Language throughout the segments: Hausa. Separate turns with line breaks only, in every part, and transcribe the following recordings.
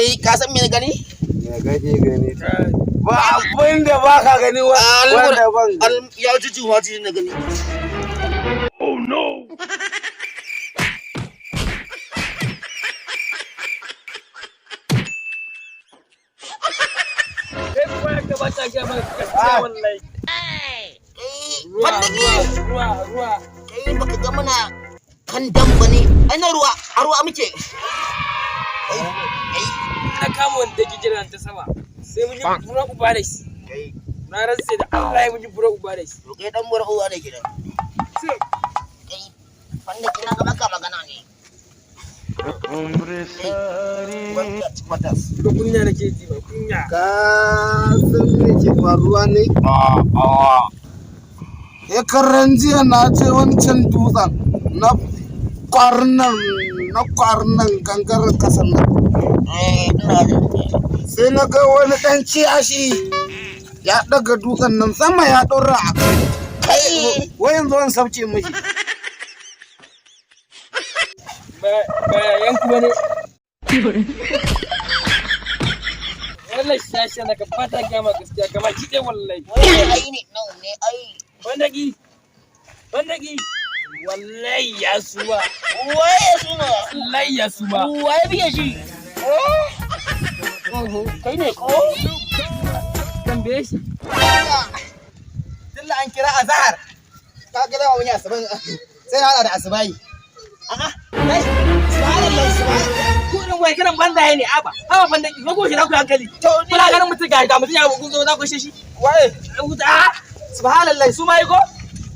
Kai ka san me na gani?
Me kake gani? Ba abin da ba ka gani wanda ban
ya jujuwa ji na gani.
Oh no! Kai kuma ya kamata ga maka gaskiya wallahi. Ruwa.
Kai baka ga muna kan damba ne? Ai na ruwa, a ruwa muke.
Na kama wanda ke jiran ta sama. Sai mun yi bura uba da shi. Na rantse da Allah ya mun yi bura uba da shi.
To kai dan bura uwa ne gidan.
Sai
Kai wanda kina ga maka magana ne.
ko kunya nake ji ba kunya.
ka san me ke faruwa ne? Karan jiya na je wancan dutsen na kwarnan gangarar kasan nan. Sai na ga wani ɗan ciyashi ya ɗaga dutsen nan sama ya ɗora a kai. Wayan zuwan sauce miji.
Ba yanku bane. Wallahi shashi na ka fata ga ma gaskiya gaba ki dai wallahi.
Ai ne nan ne ai.
Bandaki. Wallahi ya suwa.
Waye suna?
Wallahi ya suwa.
Waye biye shi? Kai ne ko?
Tambaye shi.
Tunda an kira azhar. Ka ga dawo wani asuban sai hada da asubai. A'a, kai subhanallah.
Kudin wai kiran bandaye ne aba. Aba bandaki ko shi na ku hankali. Kula ganin mutum ga mutum ya kun zo za ku shi.
Waye?
Subhanallah su mai ko?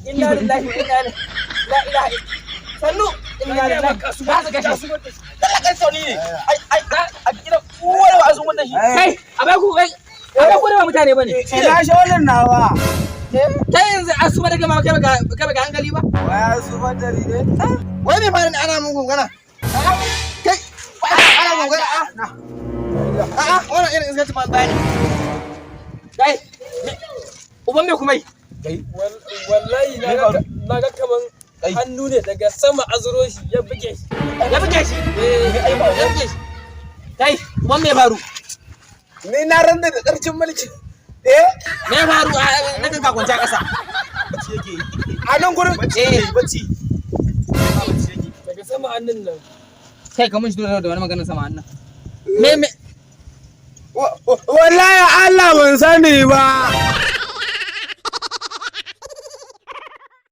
Inna lillahi wa inna ilaihi la ilaha illa sannu inna lillahi su ba su gashi
Allah kan sauni ne. A kira uwar wa sun wannan shi.
kai abai ku da mutane bane
Ina sholin nawa.
kai yanzu asuba daga ma kai baka hankali ba
Waya su ba da ride.
Wai me fara ana mun gungana? Kai ana gungana wannan irin iskati man bayani.
kai uban me kuma yi
Wallahi
na ga kaman hannu ne daga sama azuro shi ya buge shi ya buge shi kai uban me faru
Ni na randa da ƙarfin mulki.
me faru na ga kwanta kasa
A nan gurin bacci.
daga sama hannun nan
Kai ka mun shi da wani maganar sama annan.
me
Wallahi Allah ban sani ba.